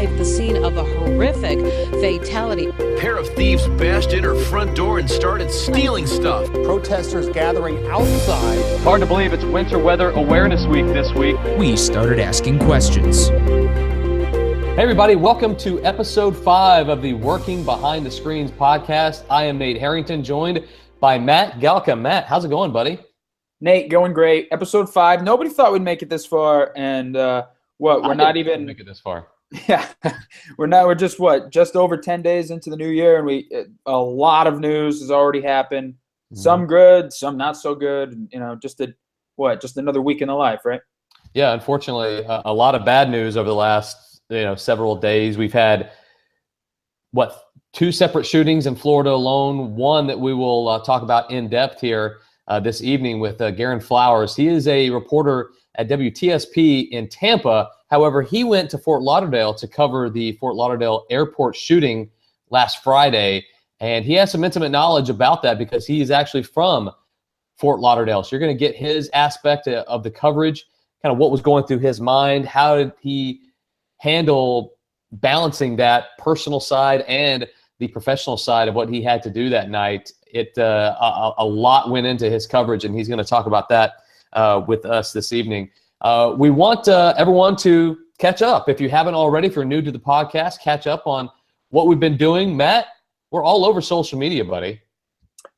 live the scene of a horrific fatality. A pair of thieves bashed in her front door and started stealing stuff. Protesters gathering outside. Hard to believe it's Winter Weather Awareness Week this week. We started asking questions. Hey everybody, welcome to episode 5 of the Working Behind the Screens podcast. I am Nate Harrington, joined by Matt Galka. Matt, how's it going, buddy? Nate, going great. Episode 5. Nobody thought we'd make it this far, and we're not even make it this far. Yeah, we're just over 10 days into the new year, and a lot of news has already happened. Some good, some not so good. You know, just another week in the life, right? Yeah, unfortunately, a lot of bad news over the last several days. We've had 2 separate shootings in Florida alone. One that we will talk about in depth here this evening with Garin Flowers. He is a reporter at WTSP in Tampa. However, he went to Fort Lauderdale to cover the Fort Lauderdale airport shooting last Friday, and he has some intimate knowledge about that because he is actually from Fort Lauderdale. So you're going to get his aspect of the coverage, kind of what was going through his mind, how did he handle balancing that personal side and the professional side of what he had to do that night. A lot went into his coverage, and he's going to talk about that with us this evening. We want everyone to catch up. If you haven't already, if you're new to the podcast, catch up on what we've been doing. Matt, we're all over social media, buddy.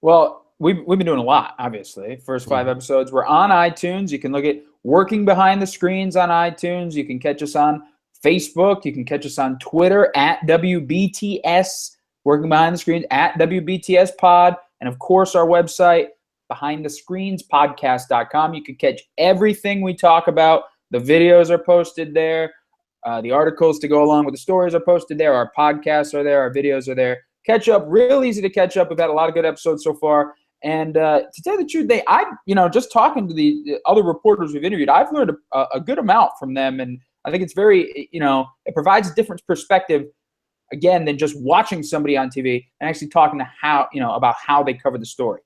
Well, we've been doing a lot, obviously. First 5 episodes. We're on iTunes. You can look at Working Behind the Screens on iTunes. You can catch us on Facebook. You can catch us on Twitter at WBTS, Working Behind the Screens, at WBTS Pod. And, of course, our website, BehindTheScreensPodcast.com. You can catch everything we talk about. The videos are posted there. The articles to go along with the stories are posted there. Our podcasts are there. Our videos are there. Catch up. Real easy to catch up. We've had a lot of good episodes so far. And to tell you the truth, just talking to the other reporters we've interviewed, I've learned a good amount from them. And I think it's very, it provides a different perspective, again, than just watching somebody on TV and actually talking to about how they cover the story.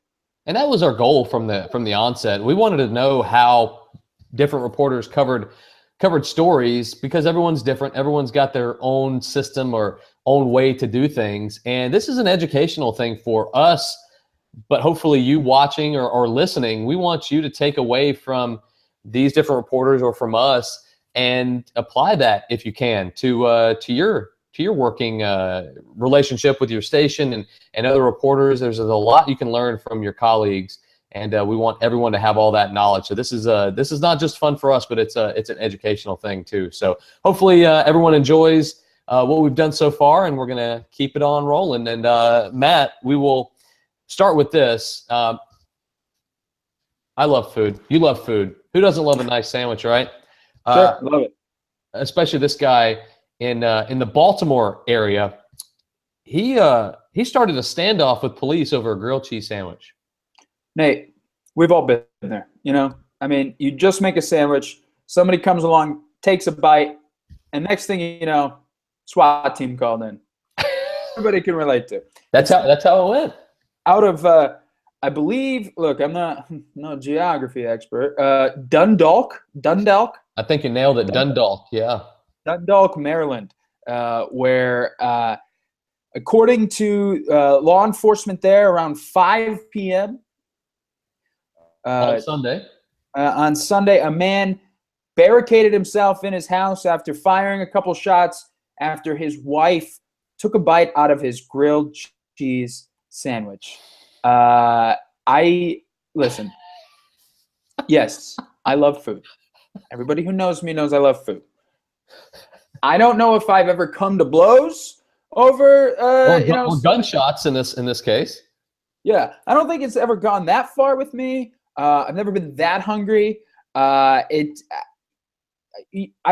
And that was our goal from the onset. We wanted to know how different reporters covered stories because everyone's different. Everyone's got their own system or own way to do things. And this is an educational thing for us, but hopefully you watching or listening, we want you to take away from these different reporters or from us and apply that if you can to your working relationship with your station and other reporters. There's a lot you can learn from your colleagues, and we want everyone to have all that knowledge. So this is not just fun for us, but it's an educational thing too. So hopefully everyone enjoys what we've done so far, and we're gonna keep it on rolling. And Matt, we will start with this. I love food. You love food. Who doesn't love a nice sandwich, right? Sure, love it. Especially this guy in the Baltimore area. He started a standoff with police over a grilled cheese sandwich. Nate, we've all been there. You just make a sandwich, somebody comes along, takes a bite, and next thing you know, SWAT team called in. Everybody can relate to. That's how it went. Out of I believe, look, I'm not a geography expert. Dundalk. I think you nailed it. Dundalk, yeah. Dundalk, Maryland, where, according to law enforcement there, around 5 p.m. On Sunday, a man barricaded himself in his house after firing a couple shots after his wife took a bite out of his grilled cheese sandwich. Listen. Yes, I love food. Everybody who knows me knows I love food. I don't know if I've ever come to blows over or gunshots in this case. Yeah, I don't think it's ever gone that far with me. I've never been that hungry. I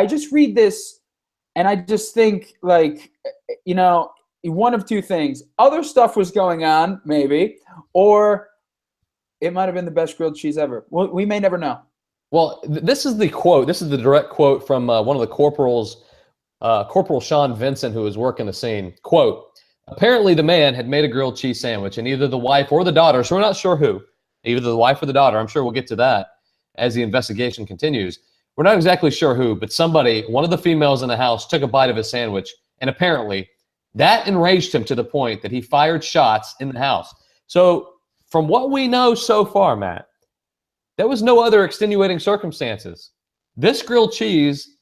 just read this and I just think one of two things. Other stuff was going on, maybe, or it might have been the best grilled cheese ever. Well, we may never know. Well, this is the quote. This is the direct quote from one of the corporals, Corporal Sean Vincent, who was working the scene. Quote, apparently the man had made a grilled cheese sandwich, and either the wife or the daughter, so we're not sure who, either the wife or the daughter, I'm sure we'll get to that as the investigation continues, we're not exactly sure who, but somebody, one of the females in the house, took a bite of his sandwich, and apparently that enraged him to the point that he fired shots in the house. So from what we know so far, Matt, there was no other extenuating circumstances. This grilled cheese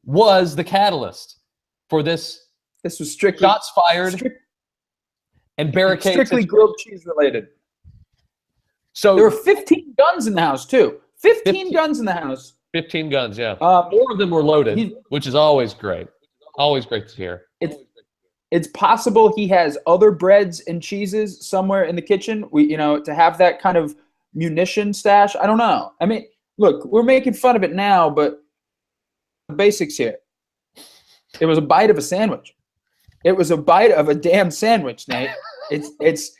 was the catalyst for this. This was strictly shots fired and barricades. Strictly grilled cheese related. So there were 15 guns in the house too. 15 guns in the house. 15 guns, yeah. 4 of them were loaded, which is always great. Always great to hear. It's possible he has other breads and cheeses somewhere in the kitchen. To have that kind of munition stash. I don't know. I mean, look, we're making fun of it now, but the basics here. It was a bite of a sandwich. It was a bite of a damn sandwich, Nate. It's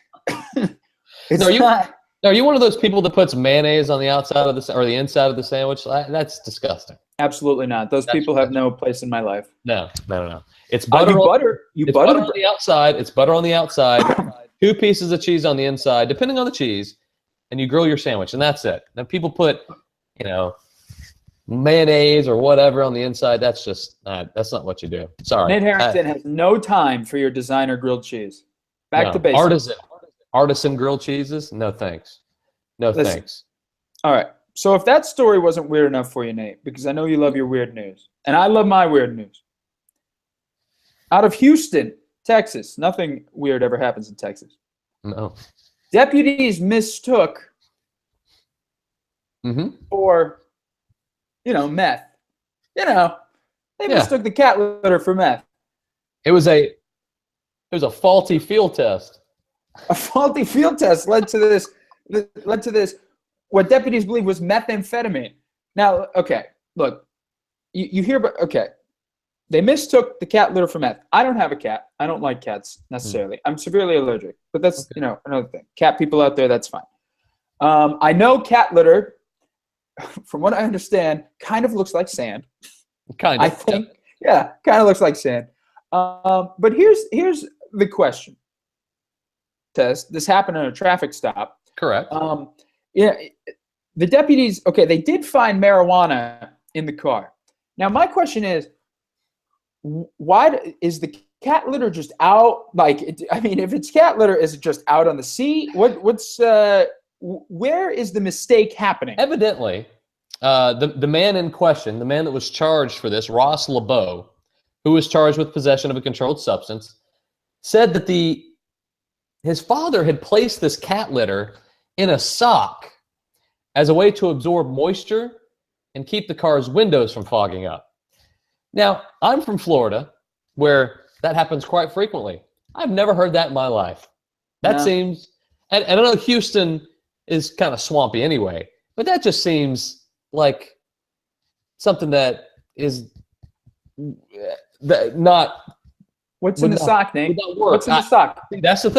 not. Are you one of those people that puts mayonnaise on the outside of the inside of the sandwich? That's disgusting. Absolutely not. Those people have no place in my life. No. It's butter. Butter on the outside. It's butter on the outside. 2 pieces of cheese on the inside, depending on the cheese, and you grill your sandwich, and that's it. Then people put, mayonnaise or whatever on the inside. That's just that's not what you do. Sorry. Nate Harrington has no time for your designer grilled cheese. Back to basics. Artisan grilled cheeses? No thanks. Thanks. All right. So if that story wasn't weird enough for you, Nate, because I know you love your weird news, and I love my weird news. Out of Houston, Texas, nothing weird ever happens in Texas. No. Deputies mistook for, meth. They mistook the cat litter for meth. It was a faulty field test. A faulty field test led to this. What deputies believe was methamphetamine. Now, okay, look, you hear about, okay, they mistook the cat litter for meth. I don't have a cat. I don't like cats necessarily. I'm severely allergic, but that's, another thing. Cat people out there, that's fine. I know cat litter, from what I understand, kind of looks like sand. Kind of. I think, kind of looks like sand. But here's the question. This happened in a traffic stop. Correct. The deputies, they did find marijuana in the car. Now, my question is, why is the cat litter just out? If it's cat litter, is it just out on the sea? Where is the mistake happening? Evidently, the man in question, the man that was charged for this, Ross LeBeau, who was charged with possession of a controlled substance, said that his father had placed this cat litter in a sock as a way to absorb moisture and keep the car's windows from fogging up. Now, I'm from Florida, where that happens quite frequently. I've never heard that in my life. That seems, and I know Houston is kind of swampy anyway, but that just seems like something that is not. What's in the sock, Nate? What's in the sock? That's the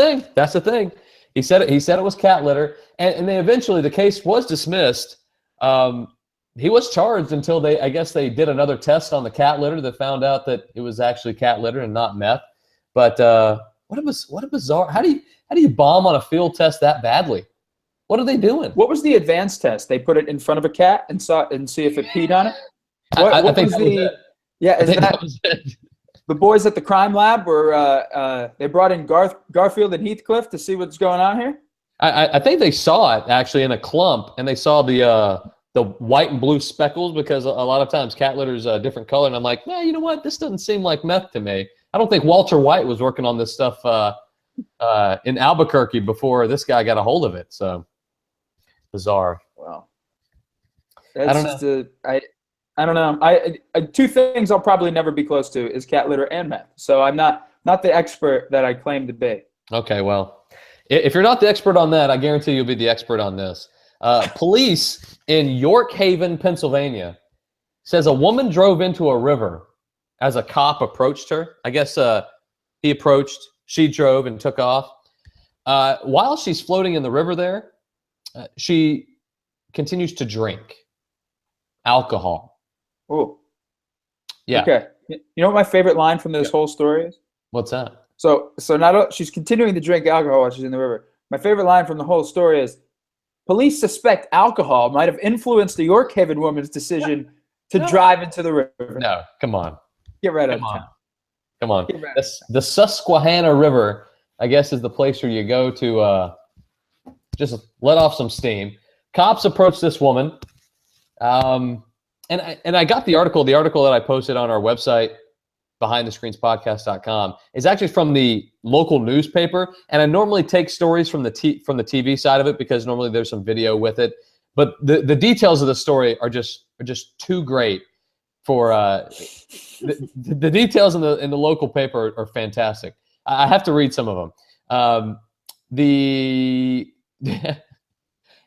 thing. He said it was cat litter, and then eventually the case was dismissed. He was charged until they did another test on the cat litter that found out that it was actually cat litter and not meth. But what a bizarre. How do you bomb on a field test that badly? What are they doing? What was the advanced test? They put it in front of a cat and see if it peed on it. I think that was it. Yeah, that was it. The boys at the crime lab were they brought in Garfield and Heathcliff to see what's going on here? I think they saw it actually in a clump, and they saw the white and blue speckles, because a lot of times cat litter is a different color, and I'm like, man, you know what? This doesn't seem like meth to me. I don't think Walter White was working on this stuff in Albuquerque before this guy got a hold of it. So bizarre. Wow. I don't know. I two things I'll probably never be close to is cat litter and meth. So I'm not the expert that I claim to be. Okay, well, if you're not the expert on that, I guarantee you'll be the expert on this. Police in York Haven, Pennsylvania, says a woman drove into a river as a cop approached her. I guess he approached, she drove and took off. While she's floating in the river there, she continues to drink alcohol. Oh. Yeah. Okay. You know what my favorite line from this whole story is? What's that? So not she's continuing to drink alcohol while she's in the river. My favorite line from the whole story is, police suspect alcohol might have influenced the York Haven woman's decision to drive into the river. No, come on. Get right out Come of on. town. Come on. Get right The Susquehanna River, I guess, is the place where you go to just let off some steam. Cops approached this woman. And I got the article. The article that I posted on our website, behindthescreenspodcast.com, is actually from the local newspaper. And I normally take stories from the TV side of it because normally there's some video with it. But the details of the story are just too great for the details in the local paper are fantastic. I have to read some of them.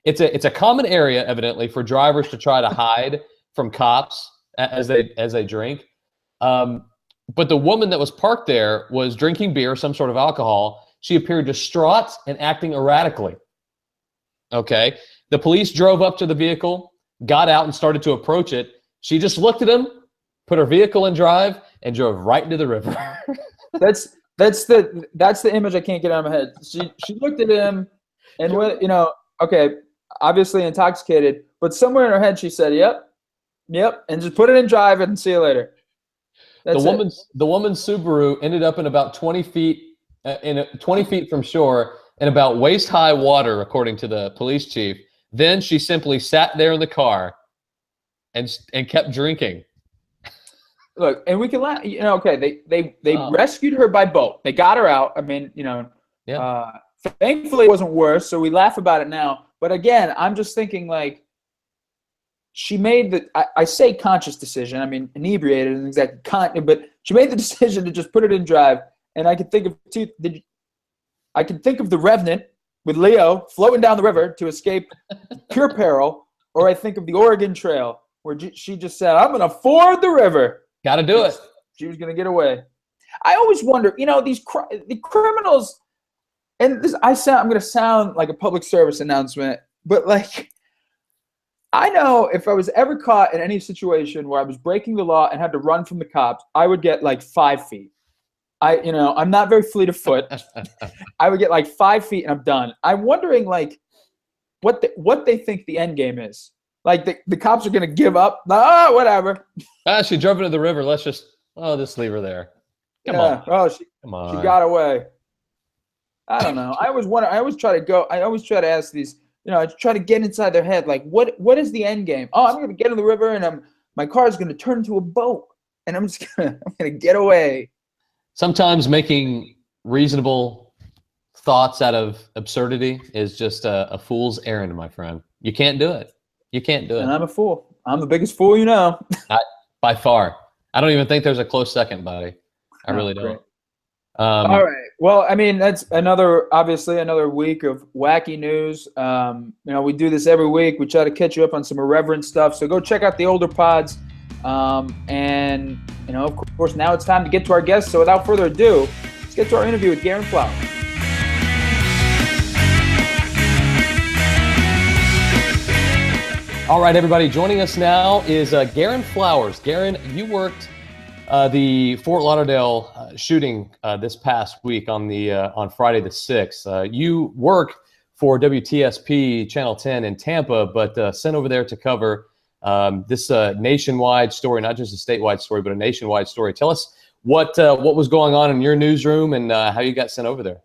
It's a common area, evidently, for drivers to try to hide from cops as they drink. But the woman that was parked there was drinking beer, some sort of alcohol. She appeared distraught and acting erratically. Okay. The police drove up to the vehicle, got out, and started to approach it. She just looked at him, put her vehicle in drive, and drove right into the river. That's the image I can't get out of my head. She looked at him, and okay, obviously intoxicated, but somewhere in her head she said, "Yep," and just put it in drive and see you later. The woman's Subaru ended up in about 20 feet 20 feet from shore in about waist-high water, according to the police chief. Then she simply sat there in the car and kept drinking. Look, and we can laugh. Okay, they rescued her by boat. They got her out. I mean, thankfully it wasn't worse, so we laugh about it now. But again, I'm just thinking like she made I say conscious decision. I mean, inebriated isn't exactly but she made the decision to just put it in drive. And I can think of the Revenant with Leo floating down the river to escape pure peril, or I think of the Oregon Trail where she just said, "I'm going to ford the river." Got to do it. She was going to get away. I always wonder, the criminals, and I'm going to sound like a public service announcement, but like, I know if I was ever caught in any situation where I was breaking the law and had to run from the cops, I would get like 5 feet. I'm not very fleet of foot. I would get like 5 feet and I'm done. I'm wondering like what they think the end game is. Like the cops are going to give up. Oh, whatever. She drove into the river. Let's just leave her there. Come on. Oh, she got away. I don't know. I always try to ask these, I try to get inside their head. Like what is the end game? Oh, I'm going to get in the river and my car is going to turn into a boat and I'm going to get away. Sometimes making reasonable thoughts out of absurdity is just a fool's errand, my friend. You can't do it. You can't do it. And I'm a fool. I'm the biggest fool you know. By far. I don't even think there's a close second, buddy. I really don't. All right. Well, I mean, that's obviously another week of wacky news. We do this every week. We try to catch you up on some irreverent stuff. So go check out the older pods. And of course, now it's time to get to our guests. So without further ado, let's get to our interview with Garin Flowers. All right, everybody. Joining us now is Garin Flowers. Garin, you worked the Fort Lauderdale shooting this past week on Friday the 6th. You work for WTSP Channel 10 in Tampa, but sent over there to cover this nationwide story, not just a statewide story, but a nationwide story. Tell us what was going on in your newsroom and how you got sent over there.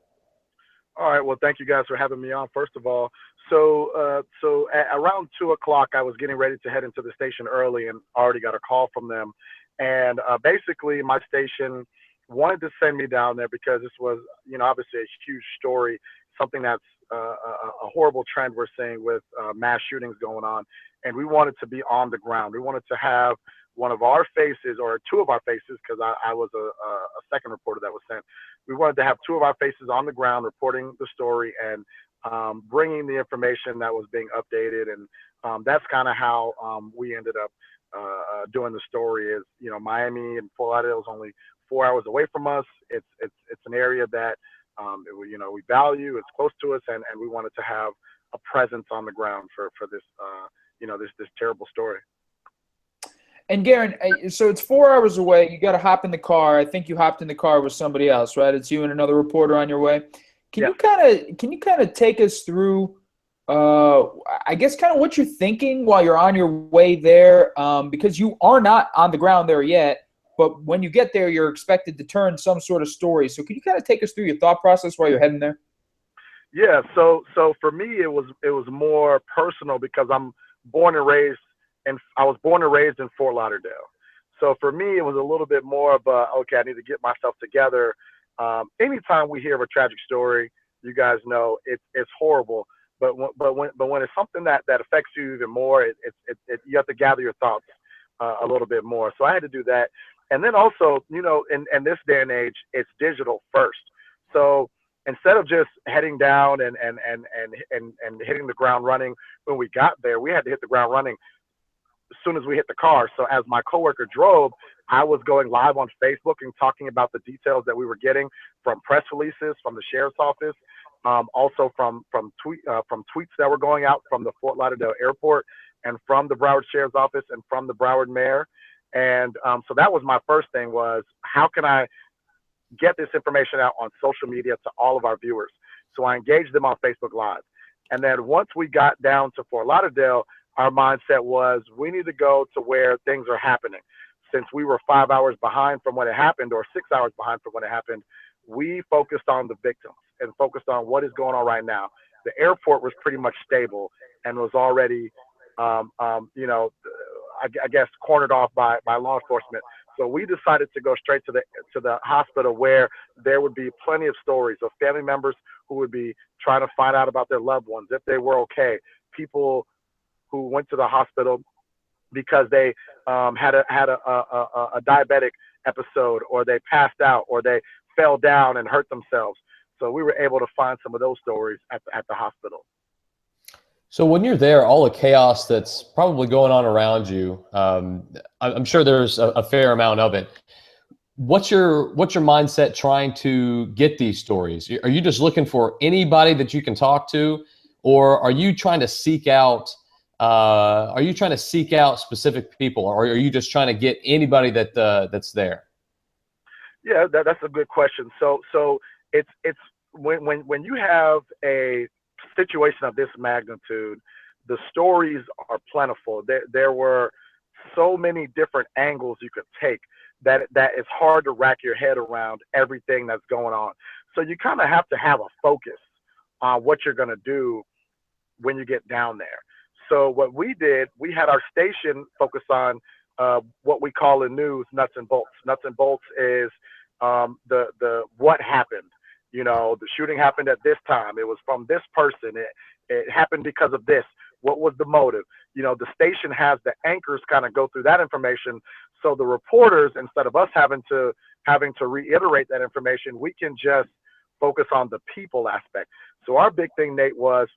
All right. Well, thank you guys for having me on. First of all, so at around 2:00, I was getting ready to head into the station early and already got a call from them. And basically, my station wanted to send me down there because this was, obviously a huge story, something that's a horrible trend we're seeing with mass shootings going on. And we wanted to be on the ground. We wanted to have one of our faces or two of our faces, because I was a second reporter that was sent. We wanted to have two of our faces on the ground reporting the story and bringing the information that was being updated. And that's kind of how we ended up doing the story. Is Miami and Fort Lauderdale is only 4 hours away from us. It's an area that we value. It's close to us, and we wanted to have a presence on the ground for this this terrible story. And Garin, so it's 4 hours away. You got to hop in the car. I think you hopped in the car with somebody else, right? It's you and another reporter on your way. Can you kind of take us through I guess kind of what you're thinking while you're on your way there, because you are not on the ground there yet, but when you get there, you're expected to turn some sort of story. So could you kind of take us through your thought process while you're heading there? Yeah, so for me it was more personal because I was born and raised in Fort Lauderdale. So for me it was a little bit more of a, okay, I need to get myself together. Anytime we hear of a tragic story, you guys know it's horrible. But when it's something that affects you even more, you have to gather your thoughts a little bit more. So I had to do that, and then also, in this day and age, it's digital first. So instead of just heading down and hitting the ground running when we got there, we had to hit the ground running as soon as we hit the car. So as my coworker drove, I was going live on Facebook and talking about the details that we were getting from press releases from the sheriff's office, also from tweets that were going out from the Fort Lauderdale airport and from the Broward Sheriff's Office and from the Broward Mayor. And so that was my first thing, was how can I get this information out on social media to all of our viewers? So I engaged them on Facebook Live. And then once we got down to Fort Lauderdale, our mindset was we need to go to where things are happening. Since we were 5 hours behind from when it happened, or 6 hours behind from when it happened, we focused on the victims and focused on what is going on right now. The airport was pretty much stable and was already, I guess, cornered off by law enforcement. So we decided to go straight to the hospital, where there would be plenty of stories of family members who would be trying to find out about their loved ones, if they were okay. People who went to the hospital because they had a diabetic episode, or they passed out, or they fell down and hurt themselves. So we were able to find some of those stories at the hospital. So when you're there, all the chaos that's probably going on around you, I'm sure there's a fair amount of it. What's your mindset trying to get these stories? Are you just looking for anybody that you can talk to, or are you trying to seek out specific people, or are you just trying to get anybody that's there? Yeah, that's a good question. So it's when you have a situation of this magnitude, the stories are plentiful. There were so many different angles you could take that it's hard to wrap your head around everything that's going on. So you kind of have to have a focus on what you're going to do when you get down there. So what we did, we had our station focus on what we call in news nuts and bolts. Nuts and bolts is the what happened. The shooting happened at this time. It was from this person. It happened because of this. What was the motive? The station has the anchors kind of go through that information. So the reporters, instead of us having to reiterate that information, we can just focus on the people aspect. So our big thing, Nate, was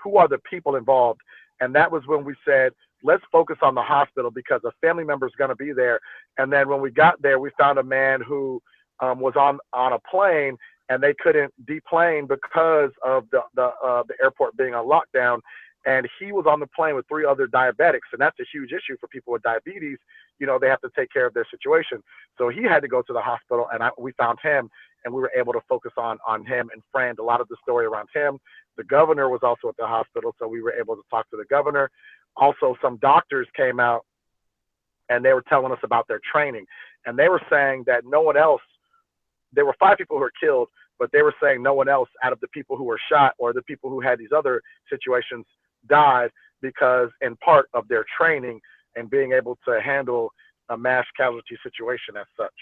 who are the people involved? And that was when we said, let's focus on the hospital because a family member is going to be there. And then when we got there, we found a man who was on a plane, and they couldn't deplane because of the airport being on lockdown. And he was on the plane with 3 other diabetics, and that's a huge issue for people with diabetes. They have to take care of their situation. So he had to go to the hospital, and we found him, and we were able to focus on him and frame a lot of the story around him. The governor was also at the hospital, so we were able to talk to the governor. Also, some doctors came out, and they were telling us about their training, and they were saying that no one else, there were 5 people who were killed, but they were saying no one else out of the people who were shot or the people who had these other situations died because in part of their training and being able to handle a mass casualty situation as such.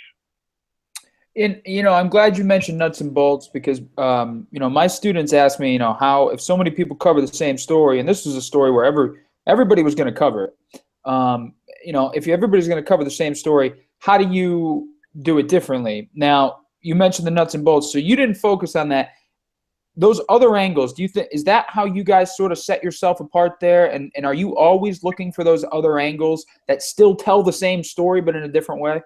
And, I'm glad you mentioned nuts and bolts because, my students ask me, how, if so many people cover the same story, and this was a story where everybody was going to cover it. If everybody's going to cover the same story, how do you do it differently? Now, you mentioned the nuts and bolts, so you didn't focus on that. Those other angles, do you think, is that how you guys sort of set yourself apart there? And are you always looking for those other angles that still tell the same story but in a different way?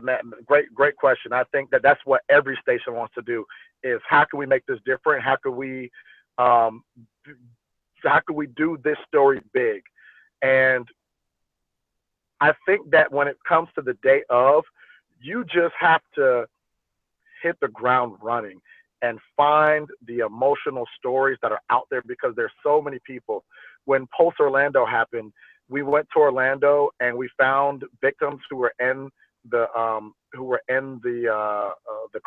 Man, great question. I think that's what every station wants to do, is how can we make this different? How can we do this story big? And I think that when it comes to the day of, you just have to hit the ground running. and find the emotional stories that are out there, because there's so many people. When Post Orlando happened, we went to Orlando and we found victims who were in the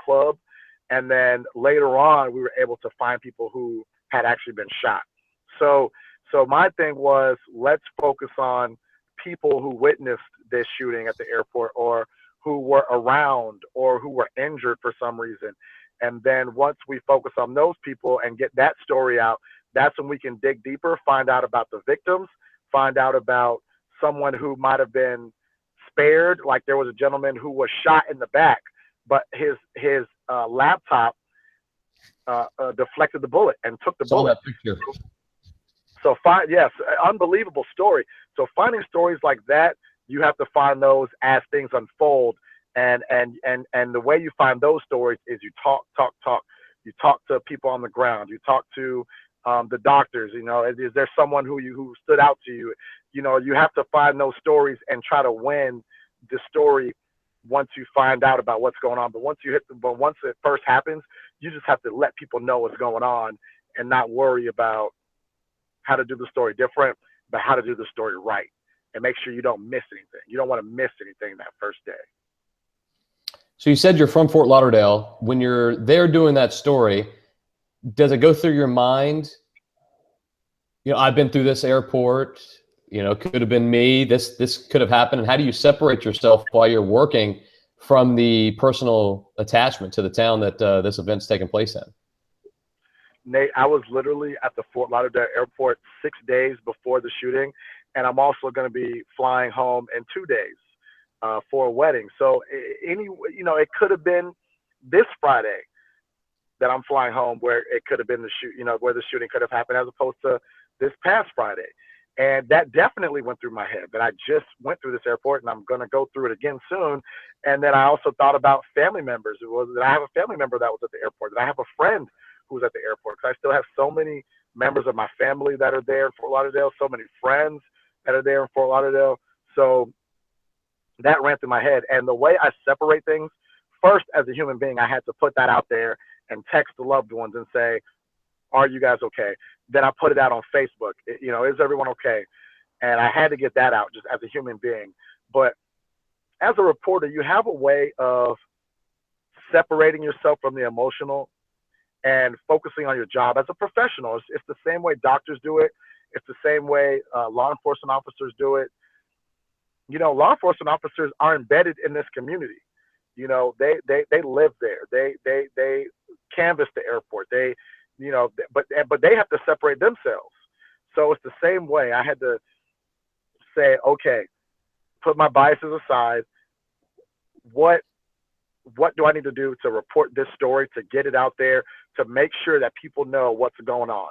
club, and then later on we were able to find people who had actually been shot. So my thing was, let's focus on people who witnessed this shooting at the airport, or who were around, or who were injured for some reason. And then once we focus on those people and get that story out, that's when we can dig deeper, find out about the victims, find out about someone who might have been spared. Like there was a gentleman who was shot in the back, but his laptop deflected the bullet and took the bullet. That picture. So yes, unbelievable story. So finding stories like that, you have to find those as things unfold. And the way you find those stories is you talk. You talk to people on the ground. You talk to the doctors. You know, is there someone who stood out to you? You know, you have to find those stories and try to win the story once you find out about what's going on. But once it first happens, you just have to let people know what's going on and not worry about how to do the story different, but how to do the story right, and make sure you don't miss anything. You don't want to miss anything that first day. So you said you're from Fort Lauderdale. When you're there doing that story, does it go through your mind, you know, I've been through this airport, you know, could have been me, this could have happened? And how do you separate yourself while you're working from the personal attachment to the town that this event's taking place in? Nate, I was literally at the Fort Lauderdale airport 6 days before the shooting, and I'm also going to be flying home in 2 days for a wedding. So it could have been this Friday that I'm flying home, where it could have been where the shooting could have happened, as opposed to this past Friday. And that definitely went through my head. But I just went through this airport, and I'm going to go through it again soon. And then I also thought about family members. That I have a family member that was at the airport. That I have a friend who was at the airport. Because I still have so many members of my family that are there in Fort Lauderdale. So many friends that are there in Fort Lauderdale. So that ran through my head. And the way I separate things, first, as a human being, I had to put that out there and text the loved ones and say, are you guys okay? Then I put it out on Facebook. Is everyone okay? And I had to get that out just as a human being. But as a reporter, you have a way of separating yourself from the emotional and focusing on your job as a professional. It's the same way doctors do it. It's the same way law enforcement officers do it. Law enforcement officers are embedded in this community. They live there. They canvass the airport. But they have to separate themselves. So it's the same way. I had to say, okay, put my biases aside. What do I need to do to report this story, to get it out there, to make sure that people know what's going on?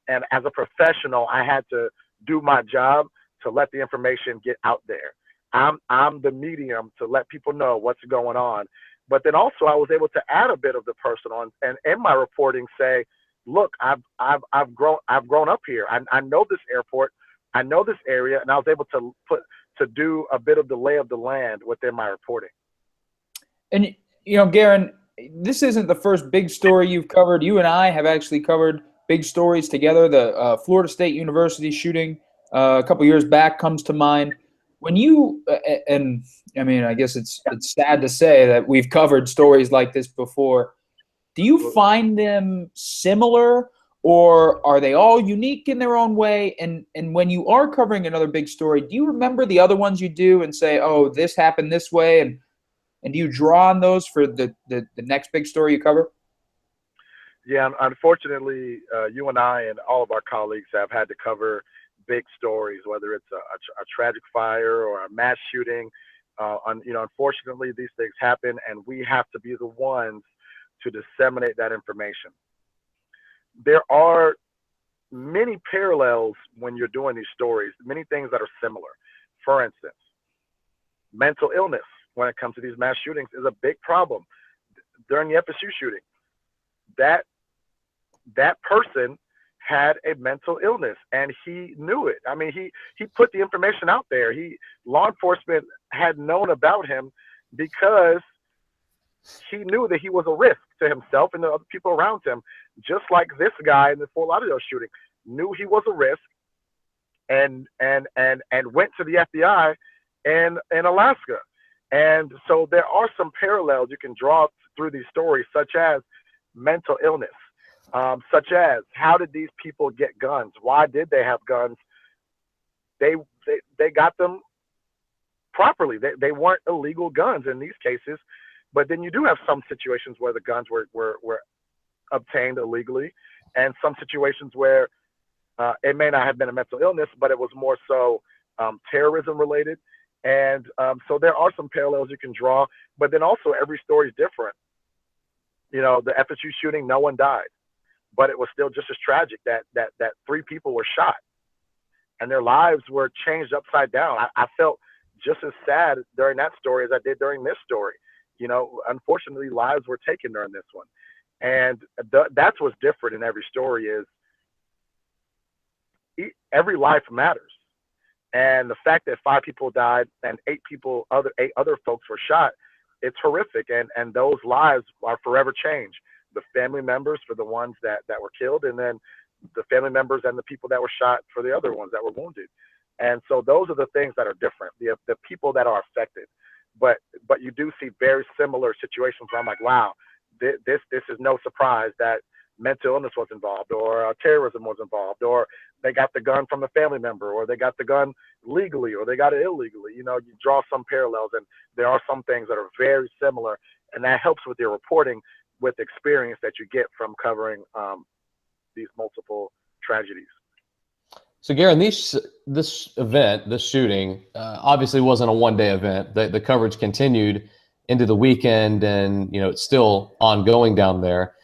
And as a professional, I had to do my job to let the information get out there. I'm the medium to let people know what's going on. But then also I was able to add a bit of the personal and in my reporting say, look, I've grown up here. I know this airport, I know this area, and I was able to do a bit of the lay of the land within my reporting. And Garin, this isn't the first big story you've covered. You and I have actually covered big stories together. The Florida State University shooting a couple years back comes to mind. When you and I mean, I guess it's sad to say that we've covered stories like this before. Do you find them similar, or are they all unique in their own way? And when you are covering another big story, do you remember the other ones you do and say, oh, this happened this way? And do you draw on those for the next big story you cover? Yeah, unfortunately, you and I and all of our colleagues have had to cover big stories, whether it's a tragic fire or a mass shooting. Unfortunately, these things happen, and we have to be the ones to disseminate that information. There are many parallels when you're doing these stories, many things that are similar. For instance, mental illness when it comes to these mass shootings is a big problem. During the FSU shooting, that person had a mental illness and he knew it. I mean, he put the information out there. Law enforcement had known about him because he knew that he was a risk to himself and the other people around him, just like this guy in the Fort Lauderdale shooting knew he was a risk and went to the FBI in Alaska. And so there are some parallels you can draw through these stories, such as mental illness, such as how did these people get guns? Why did they have guns? They got them properly. They weren't illegal guns in these cases, but then you do have some situations where the guns were obtained illegally, and some situations where it may not have been a mental illness, but it was more so terrorism related. And so there are some parallels you can draw, but then also every story is different. You know, the FSU shooting, no one died, but it was still just as tragic that 3 people were shot and their lives were changed upside down. I felt just as sad during that story as I did during this story. You know, unfortunately, lives were taken during this one. And that's what's different in every story is every life matters. And the fact that 5 people died and 8 other folks were shot, it's horrific. And those lives are forever changed. The family members for the ones that were killed, and then the family members and the people that were shot for the other ones that were wounded. And so those are the things that are different, the people that are affected. But you do see very similar situations where I'm like, wow, this is no surprise that mental illness was involved, or terrorism was involved, or they got the gun from a family member, or they got the gun legally, or they got it illegally. You know, you draw some parallels, and there are some things that are very similar, and that helps with your reporting, with experience that you get from covering these multiple tragedies. So, Garin, this event, this shooting, obviously wasn't a one-day event. The coverage continued into the weekend, and you know it's still ongoing down there.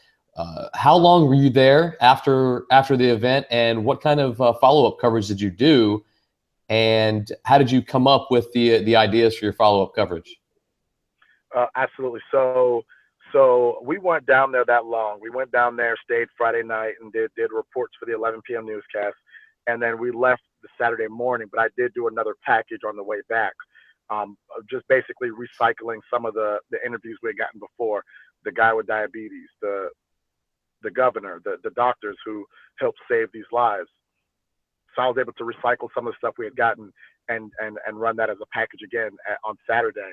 How long were you there after the event, and what kind of follow-up coverage did you do, and how did you come up with the ideas for your follow-up coverage? Absolutely. So we weren't down there that long. We went down there, stayed Friday night, and did reports for the 11 p.m. newscast. And then we left the Saturday morning, but I did do another package on the way back, just basically recycling some of the interviews we had gotten before, the guy with diabetes, the governor, the doctors who helped save these lives. So I was able to recycle some of the stuff we had gotten and run that as a package again on Saturday.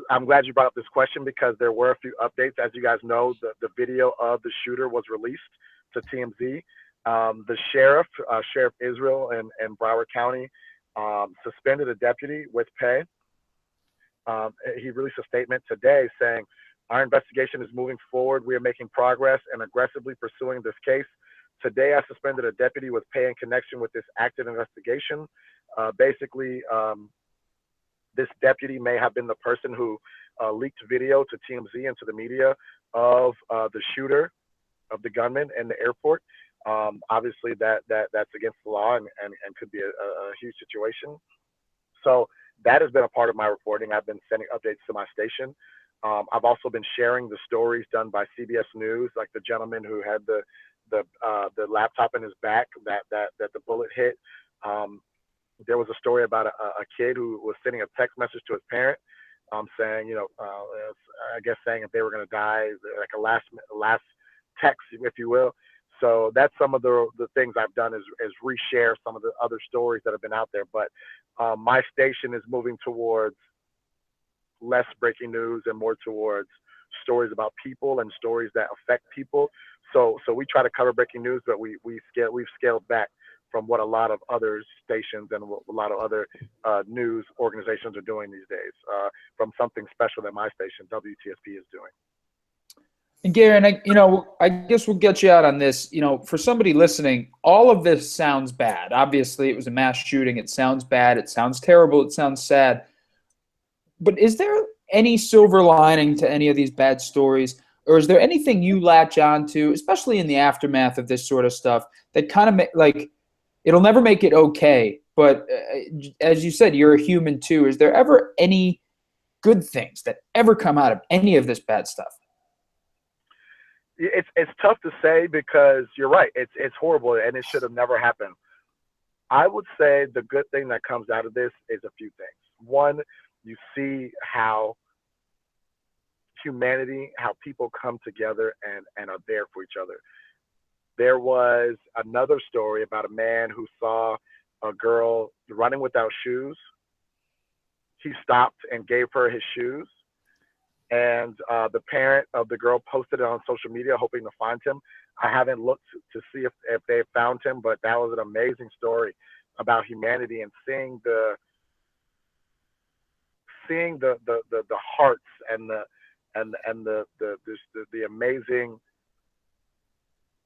I'm glad you brought up this question because there were a few updates. As you guys know, the video of the shooter was released to TMZ. The Sheriff Israel in Broward County suspended a deputy with pay. He released a statement today saying, "Our investigation is moving forward. We are making progress and aggressively pursuing this case. Today, I suspended a deputy with pay in connection with this active investigation." Basically, this deputy may have been the person who leaked video to TMZ and to the media of the shooter, of the gunman in the airport. Obviously, that's against the law and could be a huge situation. So that has been a part of my reporting. I've been sending updates to my station. I've also been sharing the stories done by CBS News, like the gentleman who had the laptop in his back that the bullet hit. There was a story about a kid who was sending a text message to his parent, saying, you know, I guess saying if they were going to die, like a last text, if you will. So that's some of the things I've done is reshare some of the other stories that have been out there. But my station is moving towards less breaking news and more towards stories about people and stories that affect people. So we try to cover breaking news, but we've scaled back from what a lot of other stations and what a lot of other news organizations are doing these days, from something special that my station, WTSP, is doing. And Garin, I guess we'll get you out on this. You know, for somebody listening, all of this sounds bad. Obviously, it was a mass shooting. It sounds bad. It sounds terrible. It sounds sad. But is there any silver lining to any of these bad stories? Or is there anything you latch on to, especially in the aftermath of this sort of stuff, that kind of like, it'll never make it okay, but as you said, you're a human too. Is there ever any good things that ever come out of any of this bad stuff? It's tough to say because you're right. It's horrible and it should have never happened. I would say the good thing that comes out of this is a few things. One, you see how humanity, how people come together and are there for each other. There was another story about a man who saw a girl running without shoes. He stopped and gave her his shoes. And the parent of the girl posted it on social media, hoping to find him. I haven't looked to see if they found him, but that was an amazing story about humanity and seeing the hearts and the amazing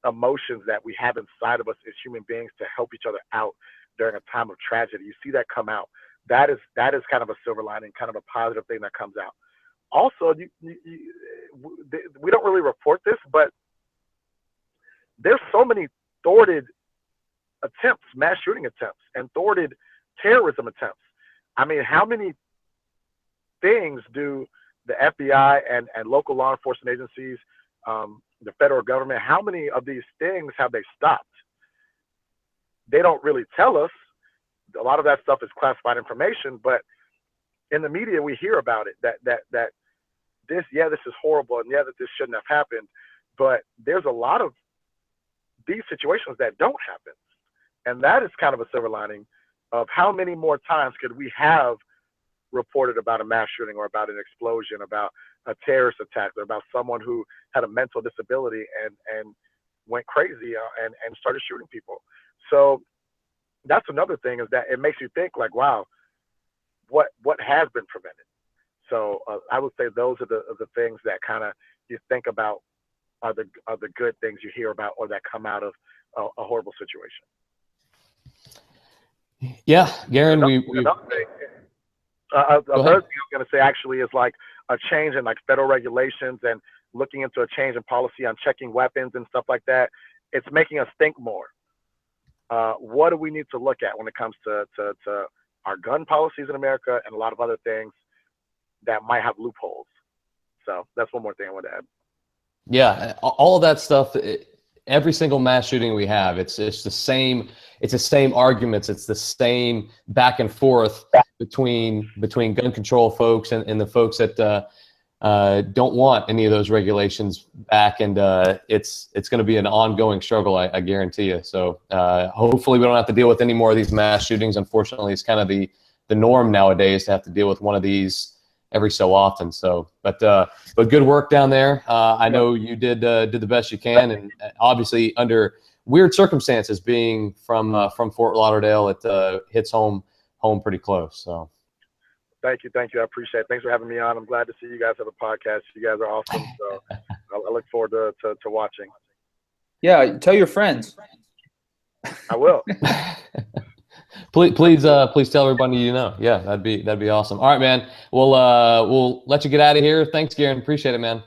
emotions that we have inside of us as human beings to help each other out during a time of tragedy. You see that come out. That is kind of a silver lining, kind of a positive thing that comes out. Also, we don't really report this, but there's so many thwarted attempts, mass shooting attempts, and thwarted terrorism attempts. I mean, how many things do the FBI and local law enforcement agencies, the federal government, how many of these things have they stopped? They don't really tell us. A lot of that stuff is classified information, but in the media we hear about it, that this is horrible, and that this shouldn't have happened. But there's a lot of these situations that don't happen. And that is kind of a silver lining of how many more times could we have reported about a mass shooting or about an explosion, about a terrorist attack, or about someone who had a mental disability and went crazy and started shooting people. So that's another thing, is that it makes you think like, wow, what has been prevented? So I would say those are the things that kind of you think about are the good things you hear about or that come out of a horrible situation. Yeah, Garin, another thing I was going to say actually is like a change in like federal regulations and looking into a change in policy on checking weapons and stuff like that. It's making us think more. What do we need to look at when it comes to our gun policies in America and a lot of other things that might have loopholes? So that's one more thing I want to add. Yeah, all of that stuff. Every single mass shooting we have, it's the same. It's the same arguments. It's the same back and forth between gun control folks and the folks that don't want any of those regulations back. And it's going to be an ongoing struggle, I guarantee you. So hopefully we don't have to deal with any more of these mass shootings. Unfortunately, it's kind of the norm nowadays to have to deal with one of these every so often. So, but good work down there. I know you did the best you can, and obviously under weird circumstances, being from Fort Lauderdale, it hits home pretty close. So, thank you. I appreciate it. Thanks for having me on. I'm glad to see you guys have a podcast. You guys are awesome. So, I look forward to watching. Yeah, tell your friends. I will. Please tell everybody you know. Yeah, that'd be awesome. All right, man. We'll let you get out of here. Thanks, Garin. Appreciate it, man.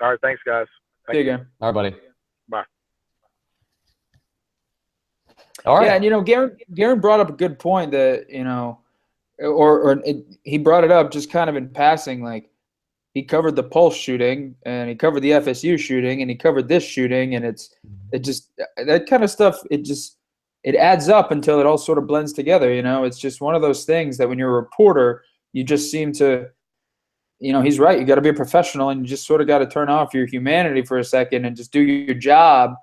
All right, thanks, guys. See you again. All right, buddy. Bye. All right. Yeah, and Garin brought up a good point that he brought it up just kind of in passing. Like, he covered the Pulse shooting, and he covered the FSU shooting, and he covered this shooting, and it just that kind of stuff. It adds up until it all sort of blends together. It's just one of those things that when you're a reporter, you just seem to, he's right. You got to be a professional, and you just sort of got to turn off your humanity for a second and just do your job.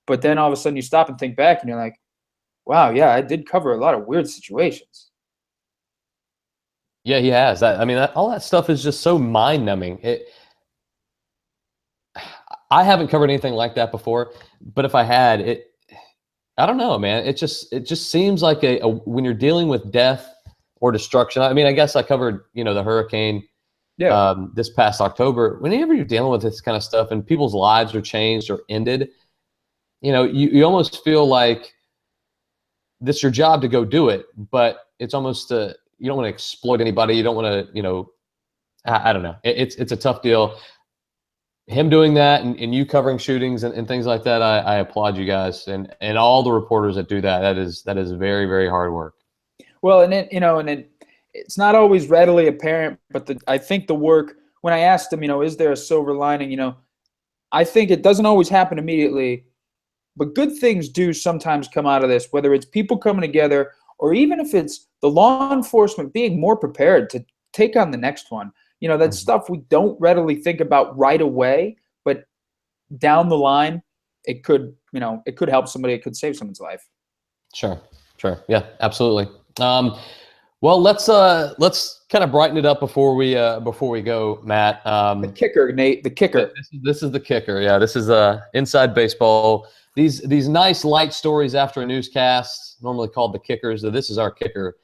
But then all of a sudden you stop and think back, and you're like, wow, yeah, I did cover a lot of weird situations. Yeah, he has. All that stuff is just so mind-numbing. I haven't covered anything like that before, but if I had, I don't know, man. It just seems like when you're dealing with death or destruction. I guess I covered, the hurricane this past October. Whenever you're dealing with this kind of stuff and people's lives are changed or ended, you almost feel like this is your job to go do it, but it's almost you don't want to exploit anybody. You don't want to, I don't know. It's a tough deal. Him doing that and you covering shootings and things like that, I applaud you guys and all the reporters that do that. That is very, very hard work. Well, and then it's not always readily apparent, but I think the work, when I asked him, is there a silver lining? I think it doesn't always happen immediately, but good things do sometimes come out of this, whether it's people coming together or even if it's the law enforcement being more prepared to take on the next one. You know, that's stuff we don't readily think about right away, but down the line, it could help somebody. It could save someone's life. Sure. Yeah, absolutely. Well, let's kind of brighten it up before we go, Matt. The kicker, Nate. The kicker. This is the kicker. Yeah, this is inside baseball. These nice light stories after a newscast, normally called the kickers. This is our kicker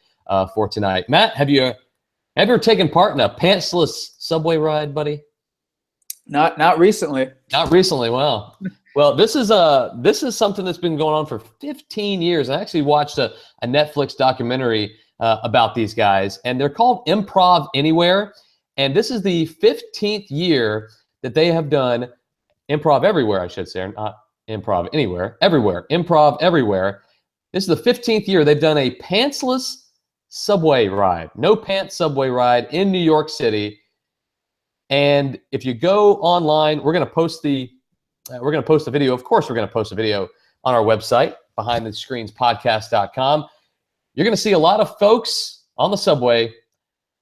for tonight. Matt, have you ever taken part in a pantsless subway ride, buddy? Not recently. Not recently. Well, this is something that's been going on for 15 years. I actually watched a Netflix documentary about these guys, and they're called Improv Anywhere. And this is the 15th year that they have done Improv Everywhere, I should say, or not Improv Anywhere, Everywhere, Improv Everywhere. This is the 15th year they've done a pantsless subway ride, no pants subway ride in New York City. And if you go online, we're going to post the video. Of course, we're going to post a video on our website, behindthescreenspodcast.com. You're going to see a lot of folks on the subway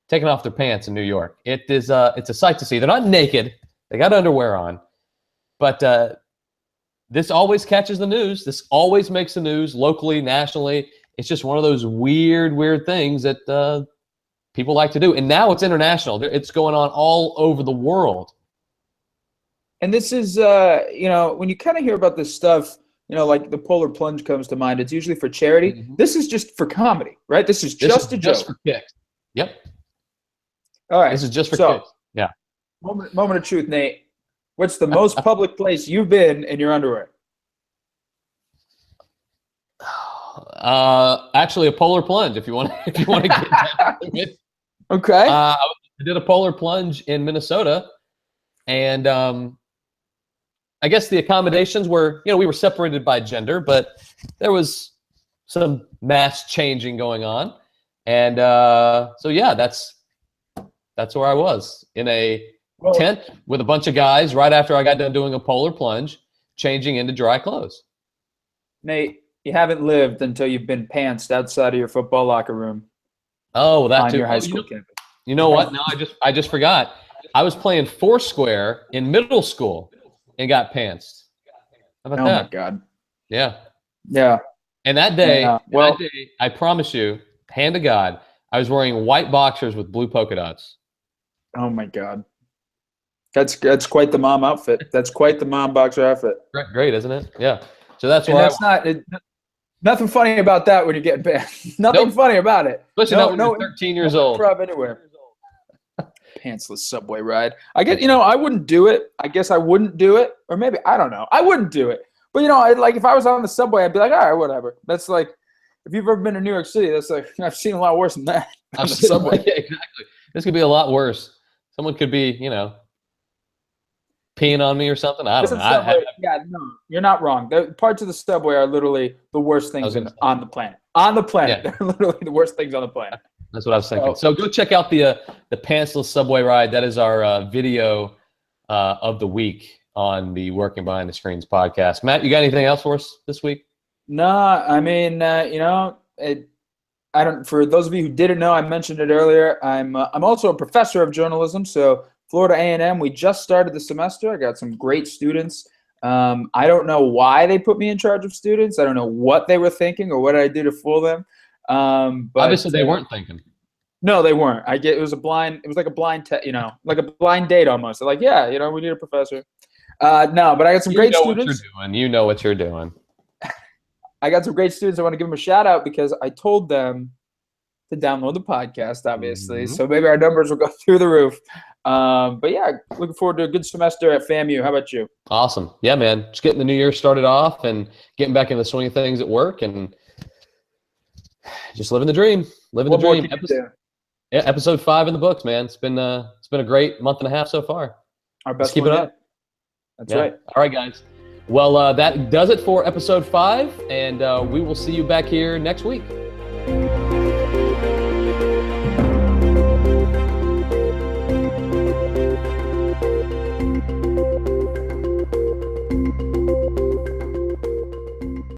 taking off their pants in New York. It's a sight to see. They're not naked. They got underwear on. But this always catches the news. This always makes the news locally, nationally. It's just one of those weird things that people like to do. And now it's international. It's going on all over the world. And this is, when you kind of hear about this stuff, like the polar plunge comes to mind. It's usually for charity. Mm-hmm. This is just for comedy, right? This is just a joke. Just for kicks. Yep. All right. This is just for kicks. Yeah. Moment of truth, Nate. What's the most public place you've been in your underwear? Actually, a polar plunge. If you want to get down to it. Okay. I did a polar plunge in Minnesota, and I guess the accommodations were, we were separated by gender, but there was some mass changing going on, and so yeah, that's where I was, in a tent with a bunch of guys right after I got done doing a polar plunge, changing into dry clothes. Nate, you haven't lived until you've been pantsed outside of your football locker room. Oh, well, that too. Your high school campus. You know what? No, I just forgot. I was playing Foursquare in middle school and got pantsed. How about that? Oh my God. Yeah. Yeah. And that day, that day, I promise you, hand to God, I was wearing white boxers with blue polka dots. Oh my God. That's quite the mom outfit. That's quite the mom boxer outfit. Great, isn't it? Yeah. So that's why. Nothing funny about that when you're getting pantsed. Nothing funny about it. Especially not when you're 13 years old. Anywhere. Pantsless subway ride. I guess, I wouldn't do it. I guess I wouldn't do it. Or maybe, I don't know. I wouldn't do it. But, if I was on the subway, I'd be like, all right, whatever. That's like, if you've ever been to New York City, that's like, I've seen a lot worse than that. On the subway. Yeah, exactly. This could be a lot worse. Someone could be, peeing on me or something. I don't know. Yeah, no, you're not wrong. The parts of the subway are literally the worst things on the planet. On the planet. Yeah. They're literally the worst things on the planet. That's what I was thinking. So go check out the pantsless subway ride. That is our video of the week on the Working Behind the Screens podcast. Matt, you got anything else for us this week? No, I mean, I don't. For those of you who didn't know, I mentioned it earlier. I'm also a professor of journalism. So Florida A&M, we just started the semester. I got some great students. I don't know why they put me in charge of students. I don't know what they were thinking or what I did to fool them. But obviously they weren't thinking. No, they weren't. It was like a blind like a blind date almost. They're like, yeah, we need a professor. No, but I got some great students. You know what you're doing. I got some great students. I want to give them a shout out because I told them to download the podcast, obviously. Mm-hmm. So maybe our numbers will go through the roof. But yeah, looking forward to a good semester at FAMU. How about you? Awesome. Yeah, man. Just getting the new year started off and getting back in the swing of things at work and just living the dream. Episode 5 in the books, man. It's been a great month and a half so far. Our best. Let's keep it up. That's right. All right, guys. Well, that does it for episode 5, and we will see you back here next week.